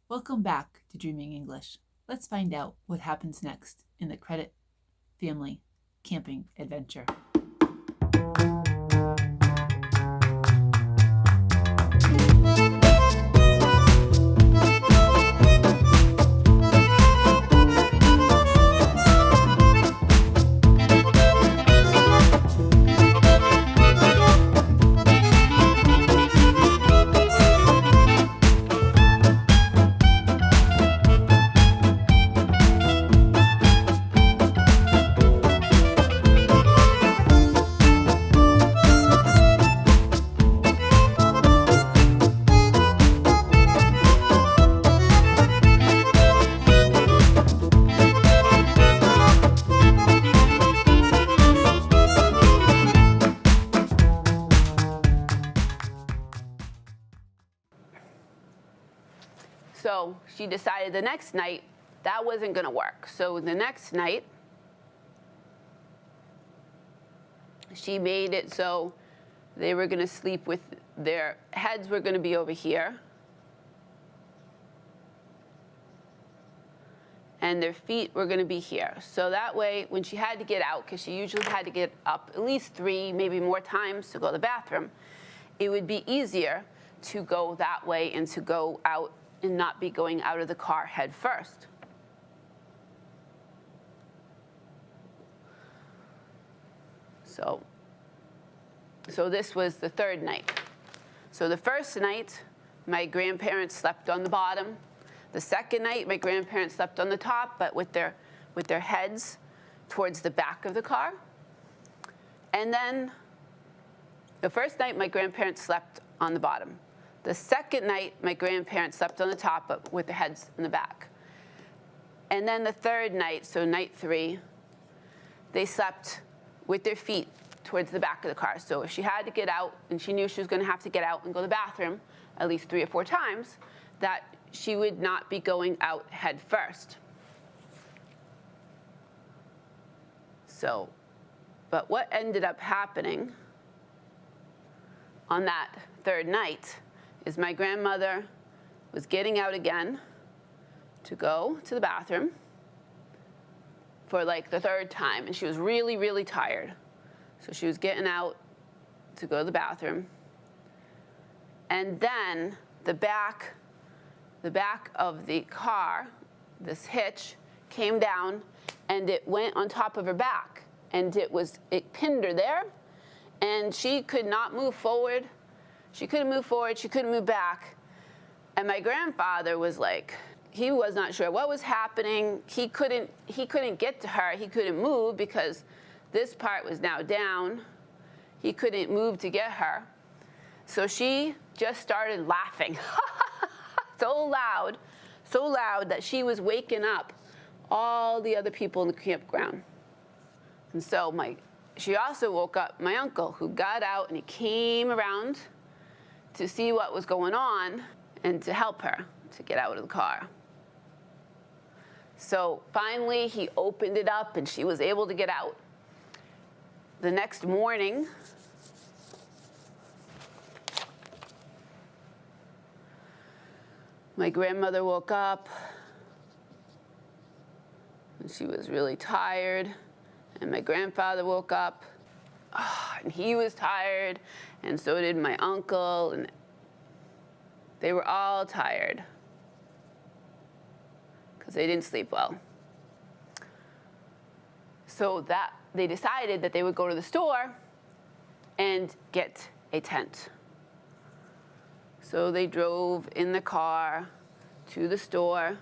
Welcome back to Dreaming English. Let's find out what happens next in the Credit Family Camping Adventure. So she decided the next night that wasn't going to work. So the next night, she made it so they were going to sleep with their heads were going to be over here. And their feet were going to be here. So that way, when she had to get out, because she usually had to get up at least 3, maybe more times to go to the bathroom, it would be easier to go that way and to go out and not be going out of the car head first. So this was the third night. So the first night, my grandparents slept on the bottom. The second night, my grandparents slept on the top, but with their heads towards the back of the car. And then the first night, my grandparents slept on the bottom. The second night, my grandparents slept on the top, but with their heads in the back. And then the third night, so night 3, they slept with their feet towards the back of the car. So if she had to get out, and she knew she was going to have to get out and go to the bathroom at least 3 or 4 times, that she would not be going out head first. So, but what ended up happening on that third night is my grandmother was getting out again to go to the bathroom for like the 3rd time, and she was really, really tired. So she was getting out to go to the bathroom. And then the back of the car, this hitch, came down and it went on top of her back. And it pinned her there, and she could not move forward. She couldn't move forward, she couldn't move back. And my grandfather was like, he was not sure what was happening. He couldn't get to her, he couldn't move because this part was now down. He couldn't move to get her. So she just started laughing so loud that she was waking up all the other people in the campground. And so she also woke up my uncle, who got out and he came around to see what was going on and to help her to get out of the car. So finally he opened it up and she was able to get out. The next morning, my grandmother woke up and she was really tired, and my grandfather woke up and he was tired, and so did my uncle, and they were all tired because they didn't sleep well. So that they decided that they would go to the store and get a tent. So they drove in the car to the store.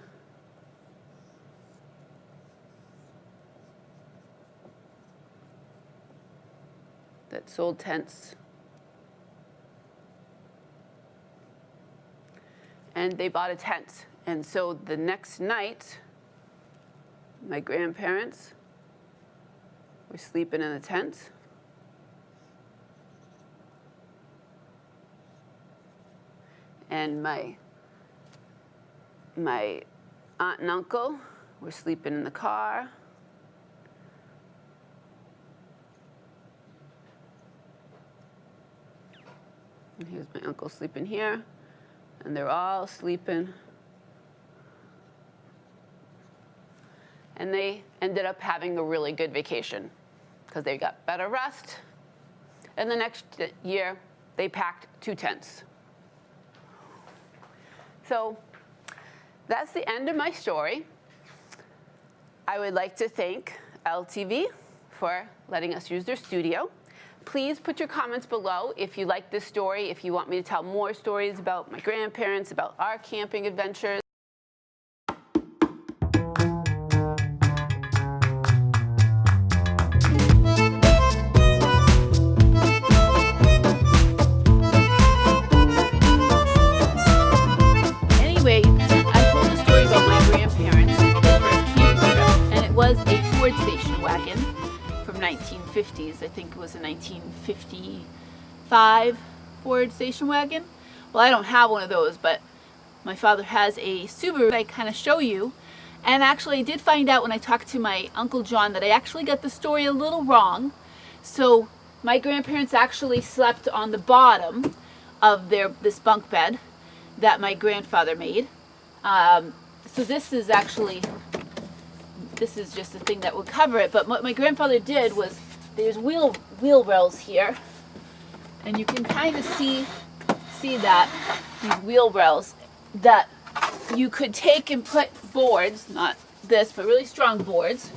That sold tents. And they bought a tent. And so the next night, my grandparents were sleeping in the tent. And my aunt and uncle were sleeping in the car. And here's my uncle sleeping here. And they're all sleeping and they ended up having a really good vacation because they got better rest. And the next year, they packed 2 tents. So that's the end of my story. I would like to thank LTV for letting us use their studio. Please put your comments below if you like this story, if you want me to tell more stories about my grandparents, about our camping adventures. Anyway, I told a story about my grandparents' first camping trip, and it was a Ford station wagon from 1950s. I think it was a 1955 Ford station wagon. Well, I don't have one of those, but my father has a Subaru that I kind of show you. And actually, I did find out when I talked to my Uncle John that I actually got the story a little wrong. So my grandparents actually slept on the bottom of this bunk bed that my grandfather made. So this is just a thing that would cover it. But what my grandfather did was, there's wheel wells here, and you can kind of see that these wheel wells that you could take and put boards, not this, but really strong boards.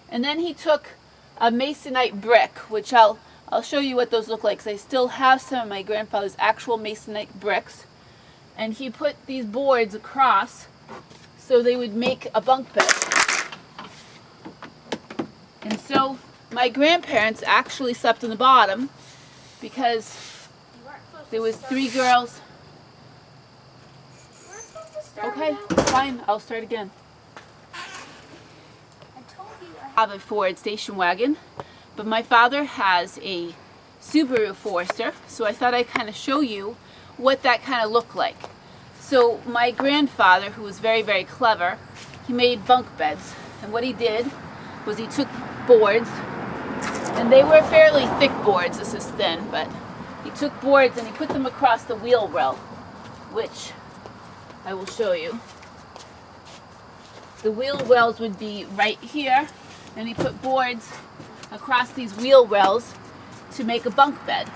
And then he took a masonite brick, which I'll show you what those look like, because I still have some of my grandfather's actual masonite bricks. And he put these boards across so they would make a bunk bed. And so my grandparents actually slept on the bottom because there was 3 girls. Okay, fine, I'll start again. I have a Ford station wagon, but my father has a Subaru Forester, so I thought I'd kind of show you what that kind of looked like. So my grandfather, who was very, very clever, he made bunk beds. And what he did was he took boards, and they were fairly thick boards. This is thin, but he took boards and he put them across the wheel well, which I will show you. The wheel wells would be right here, and he put boards across these wheel wells to make a bunk bed.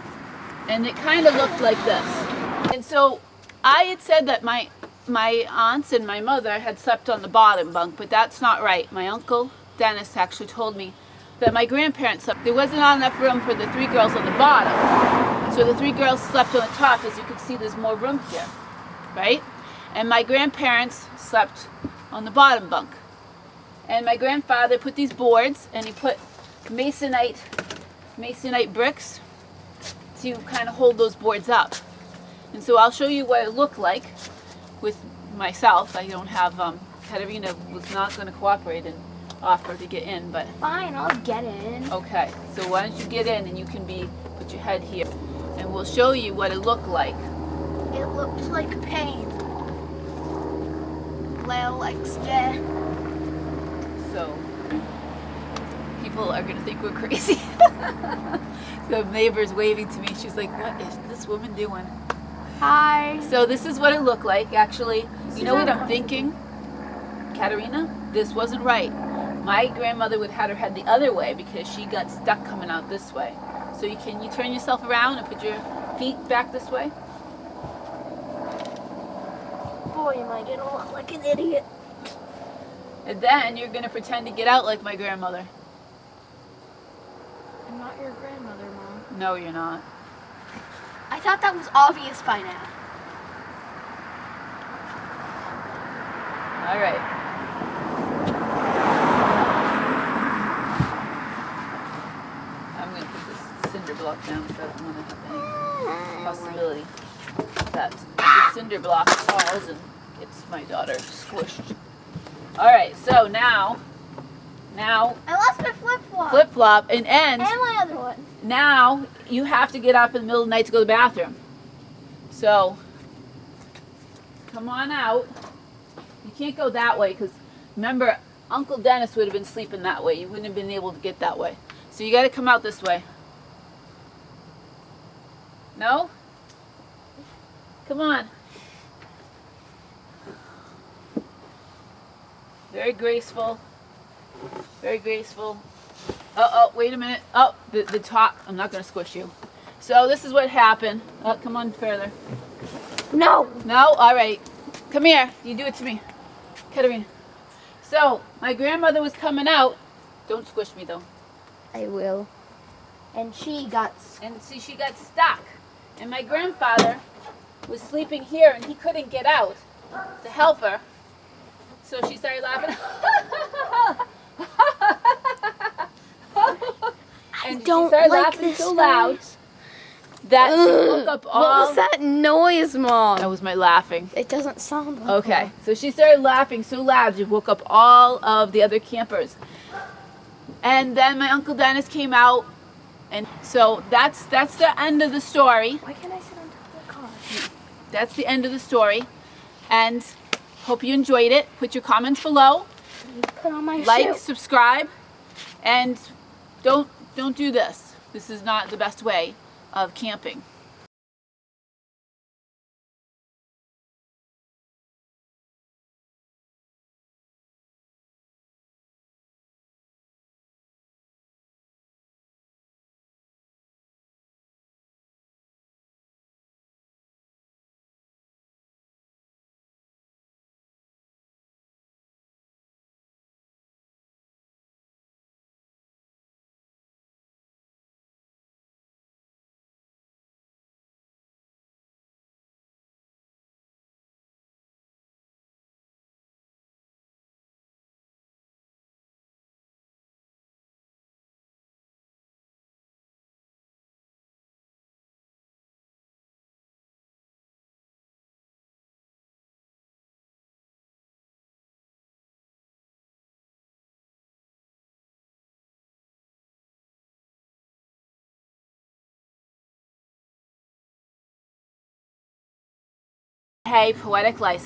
And it kind of looked like this. And so I had said that my aunts and my mother had slept on the bottom bunk, but that's not right. My uncle Dennis actually told me that my grandparents slept. There wasn't enough room for the 3 girls on the bottom. So the 3 girls slept on the top. As you can see, there's more room here, right? And my grandparents slept on the bottom bunk. And my grandfather put these boards, and he put masonite bricks to kind of hold those boards up. And so I'll show you what it looked like with myself. I don't have, Katerina was not going to cooperate and offer to get in, but... Fine, I'll get in. Okay, so why don't you get in, and you can put your head here, and we'll show you what it looked like. It looks like pain. Leo likes that. So, people are going to think we're crazy. The neighbor's waving to me. She's like, what is this woman doing? Hi. So this is what it looked like. Actually, you know what I'm thinking? Katerina, this wasn't right. My grandmother would have had her head the other way because she got stuck coming out this way. So you turn yourself around and put your feet back this way? Boy, am I gonna look like an idiot. And then you're going to pretend to get out like my grandmother. I'm not your grandmother, Mom. No, you're not. I thought that was obvious by now. All right. I'm going to put this cinder block down so I don't want to have any possibility that the cinder block falls and gets my daughter squished. All right, so now I lost my flip-flop. flip-flop and my other one. now you have to get up in the middle of the night to go to the bathroom. So come on out. You can't go that way because remember, Uncle Dennis would have been sleeping that way. You wouldn't have been able to get that way. So you got to come out this way. No? Come on. Very graceful. Very graceful. Oh, wait a minute. Oh, the top. I'm not going to squish you. So this is what happened. Oh, come on further. No. No? All right. Come here. You do it to me. Katerina. So my grandmother was coming out. Don't squish me though. I will. And she got. And see, she got stuck. And my grandfather was sleeping here and he couldn't get out to help her. So she started laughing. And she started laughing so loud that she woke up all... What was that noise, Mom? That was my laughing. It doesn't sound like Okay, so she started laughing so loud she woke up all of the other campers. And then my Uncle Dennis came out, and so that's the end of the story. Why can't I sit on top of the car? That's the end of the story. And hope you enjoyed it. Put your comments below. Put on my Like, shoe. subscribe, and don't do this. This is not the best way of camping. Hey, poetic license.